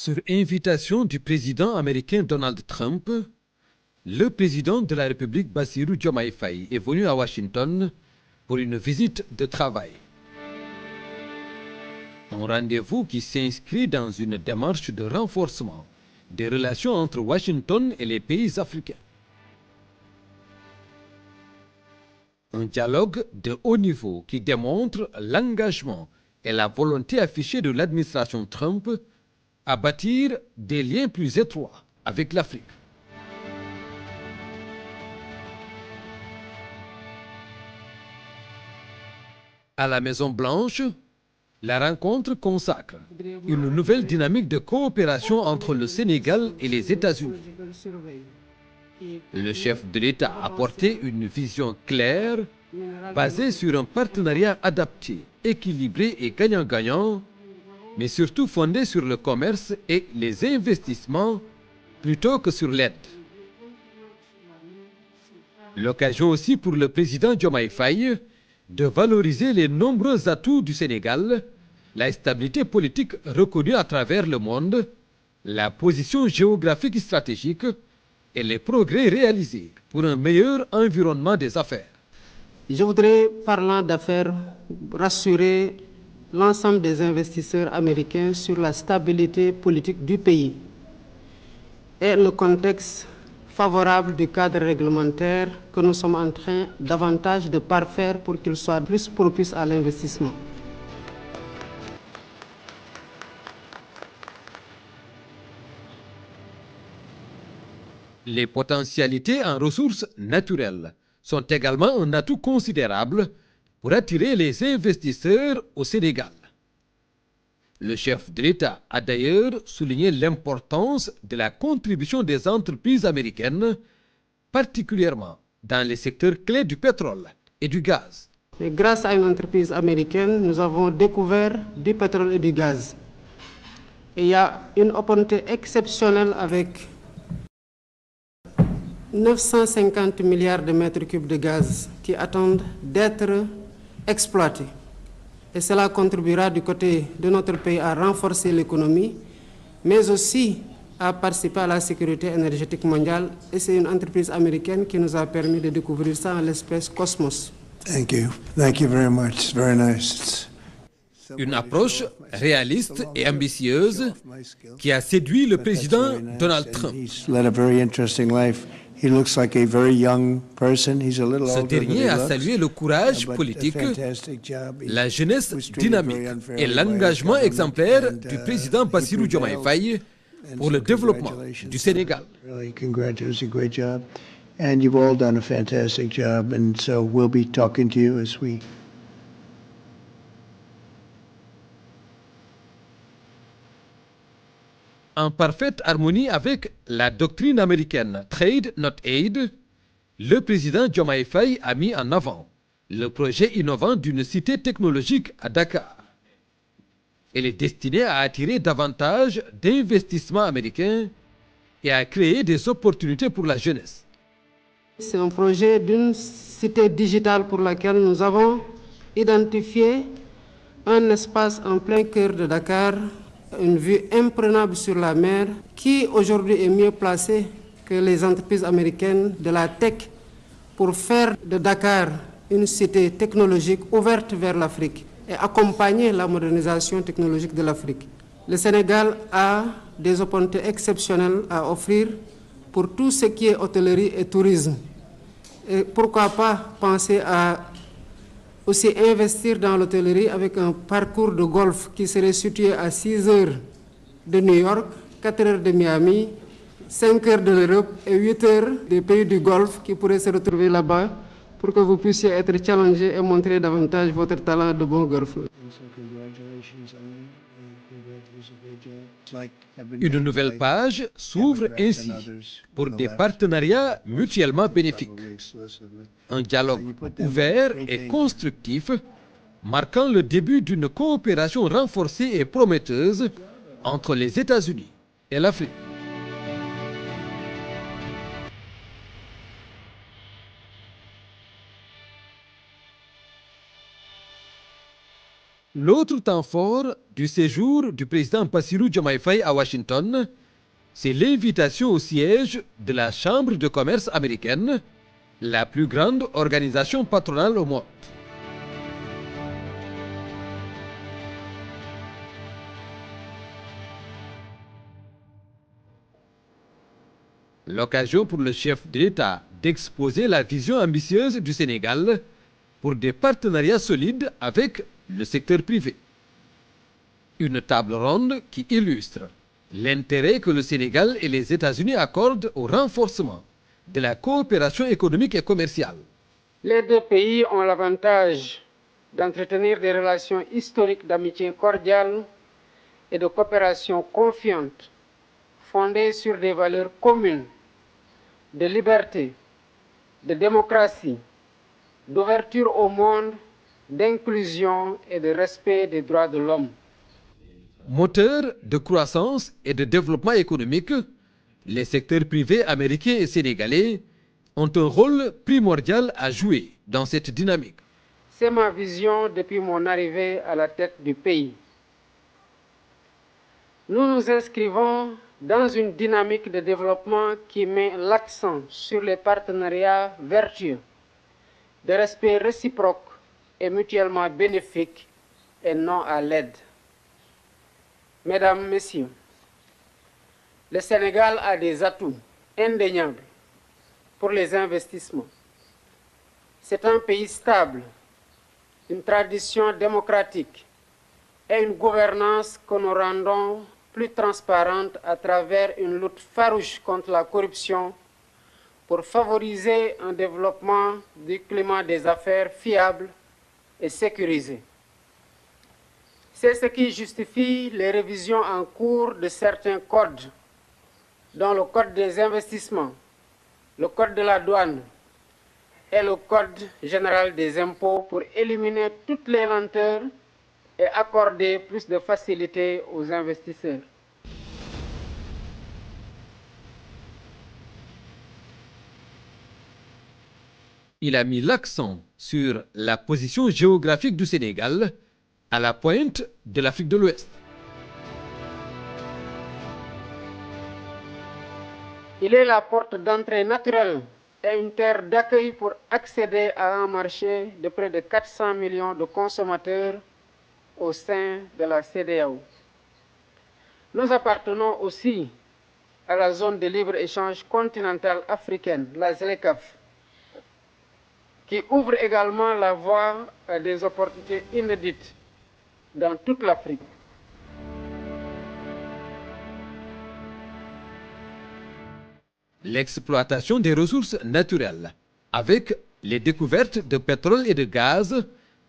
Sur invitation du président américain Donald Trump, le président de la République Bassirou Diomaye Faye est venu à Washington pour une visite de travail. Un rendez-vous qui s'inscrit dans une démarche de renforcement des relations entre Washington et les pays africains. Un dialogue de haut niveau qui démontre l'engagement et la volonté affichée de l'administration Trump à bâtir des liens plus étroits avec l'Afrique. À la Maison-Blanche, la rencontre consacre une nouvelle dynamique de coopération entre le Sénégal et les États-Unis. Le chef de l'État a porté une vision claire, basée sur un partenariat adapté, équilibré et gagnant-gagnant, mais surtout fondé sur le commerce et les investissements plutôt que sur l'aide. L'occasion aussi pour le président Diomaye Faye de valoriser les nombreux atouts du Sénégal, la stabilité politique reconnue à travers le monde, la position géographique et stratégique et les progrès réalisés pour un meilleur environnement des affaires. Je voudrais, parlant d'affaires, rassurer l'ensemble des investisseurs américains sur la stabilité politique du pays et le contexte favorable du cadre réglementaire que nous sommes en train davantage de parfaire pour qu'il soit plus propice à l'investissement. Les potentialités en ressources naturelles sont également un atout considérable pour attirer les investisseurs au Sénégal. Le chef de l'État a d'ailleurs souligné l'importance de la contribution des entreprises américaines, particulièrement dans les secteurs clés du pétrole et du gaz. Et grâce à une entreprise américaine, nous avons découvert du pétrole et du gaz. Et il y a une opportunité exceptionnelle avec 950 milliards de mètres cubes de gaz qui attendent d'être exploités. Et cela contribuera du côté de notre pays à renforcer l'économie, mais aussi à participer à la sécurité énergétique mondiale. Et c'est une entreprise américaine qui nous a permis de découvrir ça en l'espèce Cosmos. Thank you. Thank you very much. It's very nice. Une approche réaliste et ambitieuse qui a séduit le président Donald Trump. He's led a very interesting life. He looks like a very young person. He's a little Ce older than dernier he a looks, salué le courage but a politique, fantastic job. la jeunesse was treated dynamique very et unfairly by l'engagement his exemplaire government, du and, président he Bassirou Diomaye prevailed. Faye And pour so le développement congratulations. du Sénégal. Really, congratulations, a great job. And you've all done a fantastic job, and so we'll be talking to you as we En parfaite harmonie avec la doctrine américaine Trade Not Aid, le président Diomaye Faye a mis en avant le projet innovant d'une cité technologique à Dakar. Elle est destinée à attirer davantage d'investissements américains et à créer des opportunités pour la jeunesse. C'est un projet d'une cité digitale pour laquelle nous avons identifié un espace en plein cœur de Dakar, une vue imprenable sur la mer, qui aujourd'hui est mieux placé que les entreprises américaines de la tech pour faire de Dakar une cité technologique ouverte vers l'Afrique et accompagner la modernisation technologique de l'Afrique. Le Sénégal a des opportunités exceptionnelles à offrir pour tout ce qui est hôtellerie et tourisme. Et pourquoi pas penser à aussi investir dans l'hôtellerie avec un parcours de golf qui serait situé à 6 heures de New York, 4 heures de Miami, 5 heures de l'Europe et 8 heures des pays du Golfe qui pourraient se retrouver là-bas pour que vous puissiez être challengé et montrer davantage votre talent de bon golfeur. Une nouvelle page s'ouvre ainsi pour des partenariats mutuellement bénéfiques. Un dialogue ouvert et constructif marquant le début d'une coopération renforcée et prometteuse entre les États-Unis et l'Afrique. L'autre temps fort du séjour du président Bassirou Diomaye Faye à Washington, c'est l'invitation au siège de la Chambre de commerce américaine, la plus grande organisation patronale au monde. L'occasion pour le chef de l'État d'exposer la vision ambitieuse du Sénégal pour des partenariats solides avec le secteur privé. Une table ronde qui illustre l'intérêt que le Sénégal et les États-Unis accordent au renforcement de la coopération économique et commerciale. Les deux pays ont l'avantage d'entretenir des relations historiques d'amitié cordiale et de coopération confiante, fondées sur des valeurs communes de liberté, de démocratie, d'ouverture au monde, d'inclusion et de respect des droits de l'homme. Moteur de croissance et de développement économique, les secteurs privés américains et sénégalais ont un rôle primordial à jouer dans cette dynamique. C'est ma vision depuis mon arrivée à la tête du pays. Nous nous inscrivons dans une dynamique de développement qui met l'accent sur les partenariats vertueux, de respect réciproque et mutuellement bénéfique et non à l'aide. Mesdames, Messieurs, le Sénégal a des atouts indéniables pour les investissements. C'est un pays stable, une tradition démocratique et une gouvernance que nous rendons plus transparente à travers une lutte farouche contre la corruption pour favoriser un développement du climat des affaires fiable et sécurisé. C'est ce qui justifie les révisions en cours de certains codes, dont le Code des investissements, le Code de la douane et le Code général des impôts pour éliminer toutes les lenteurs et accorder plus de facilité aux investisseurs. Il a mis l'accent sur la position géographique du Sénégal à la pointe de l'Afrique de l'Ouest. Il est la porte d'entrée naturelle et une terre d'accueil pour accéder à un marché de près de 400 millions de consommateurs au sein de la CEDEAO. Nous appartenons aussi à la zone de libre-échange continentale africaine, la ZLECAf, qui ouvre également la voie à des opportunités inédites dans toute l'Afrique. L'exploitation des ressources naturelles, avec les découvertes de pétrole et de gaz,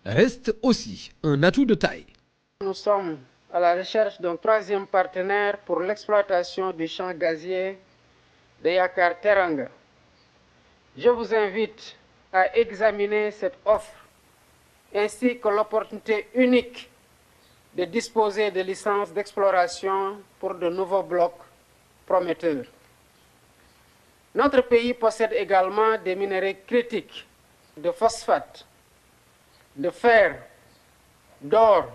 reste aussi un atout de taille. Nous sommes à la recherche d'un troisième partenaire pour l'exploitation du champ gazier de Yakar Teranga. Je vous invite à examiner cette offre ainsi que l'opportunité unique de disposer de licences d'exploration pour de nouveaux blocs prometteurs. Notre pays possède également des minerais critiques de phosphate, de fer, d'or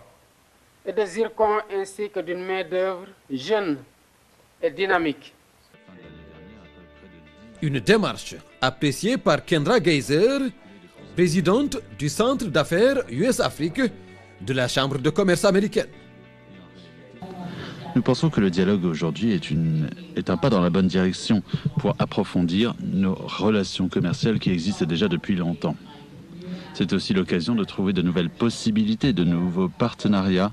et de zircon ainsi que d'une main-d'œuvre jeune et dynamique. Une démarche appréciée par Kendra Geyser, présidente du Centre d'affaires US-Afrique de la Chambre de commerce américaine. Nous pensons que le dialogue aujourd'hui est un pas dans la bonne direction pour approfondir nos relations commerciales qui existent déjà depuis longtemps. C'est aussi l'occasion de trouver de nouvelles possibilités, de nouveaux partenariats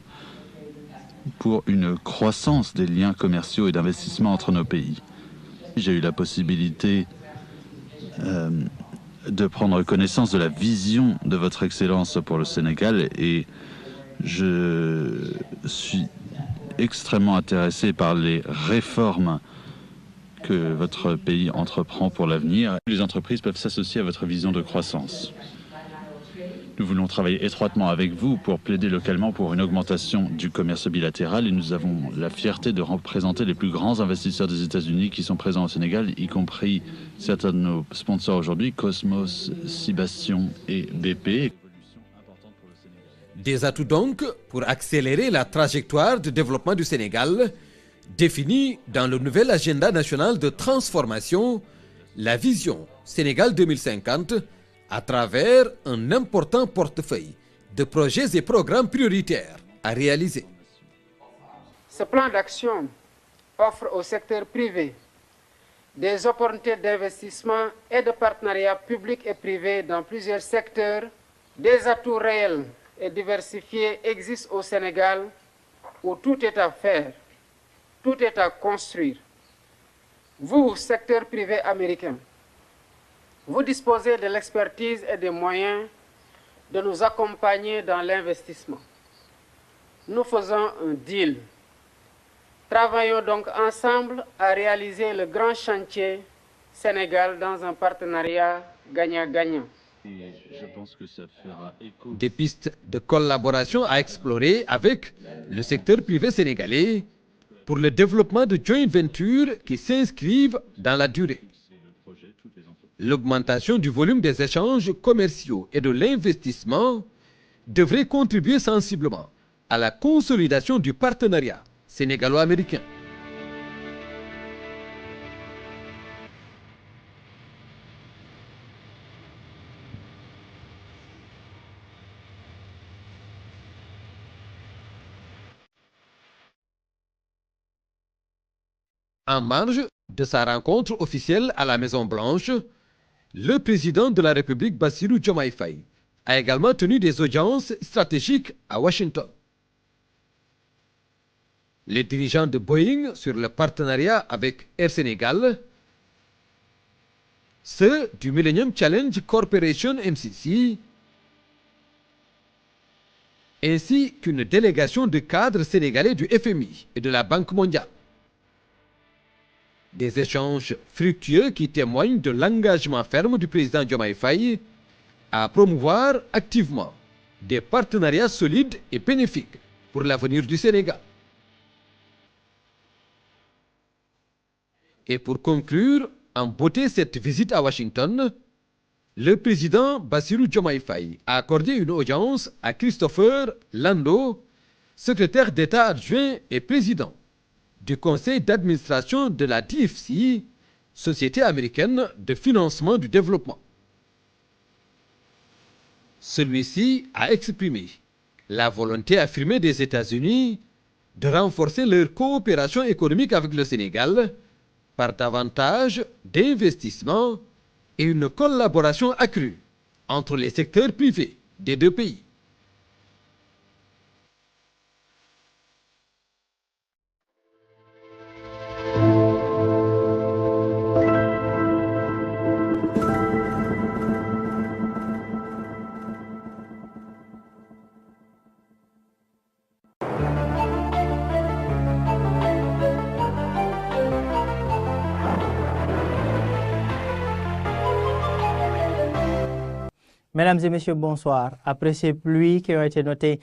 pour une croissance des liens commerciaux et d'investissement entre nos pays. J'ai eu la possibilité de prendre connaissance de la vision de votre Excellence pour le Sénégal et je suis extrêmement intéressé par les réformes que votre pays entreprend pour l'avenir. Les entreprises peuvent s'associer à votre vision de croissance. Nous voulons travailler étroitement avec vous pour plaider localement pour une augmentation du commerce bilatéral et nous avons la fierté de représenter les plus grands investisseurs des États-Unis qui sont présents au Sénégal, y compris certains de nos sponsors aujourd'hui, Cosmos, Cibastion et BP. Des atouts donc pour accélérer la trajectoire de développement du Sénégal, définie dans le nouvel agenda national de transformation, la vision Sénégal 2050, à travers un important portefeuille de projets et programmes prioritaires à réaliser. Ce plan d'action offre au secteur privé des opportunités d'investissement et de partenariat public et privé dans plusieurs secteurs. Des atouts réels et diversifiés existent au Sénégal où tout est à faire, tout est à construire. Vous, secteur privé américain, vous disposez de l'expertise et des moyens de nous accompagner dans l'investissement. Nous faisons un deal. Travaillons donc ensemble à réaliser le grand chantier Sénégal dans un partenariat gagnant-gagnant. Je pense que ça fera écho. Des pistes de collaboration à explorer avec le secteur privé sénégalais pour le développement de joint ventures qui s'inscrivent dans la durée. L'augmentation du volume des échanges commerciaux et de l'investissement devrait contribuer sensiblement à la consolidation du partenariat sénégalo-américain. En marge de sa rencontre officielle à la Maison-Blanche, le président de la République, Bassirou Diomaye Faye, a également tenu des audiences stratégiques à Washington. Les dirigeants de Boeing sur le partenariat avec Air Sénégal, ceux du Millennium Challenge Corporation MCC, ainsi qu'une délégation de cadres sénégalais du FMI et de la Banque mondiale. Des échanges fructueux qui témoignent de l'engagement ferme du président Diomaye Faye à promouvoir activement des partenariats solides et bénéfiques pour l'avenir du Sénégal. Et pour conclure en beauté cette visite à Washington, le président Bassirou Diomaye Faye a accordé une audience à Christopher Landau, secrétaire d'État adjoint et président du conseil d'administration de la DFC, Société américaine de financement du développement. Celui-ci a exprimé la volonté affirmée des États-Unis de renforcer leur coopération économique avec le Sénégal par davantage d'investissements et une collaboration accrue entre les secteurs privés des deux pays. Mesdames et messieurs, bonsoir. Après ces pluies qui ont été notées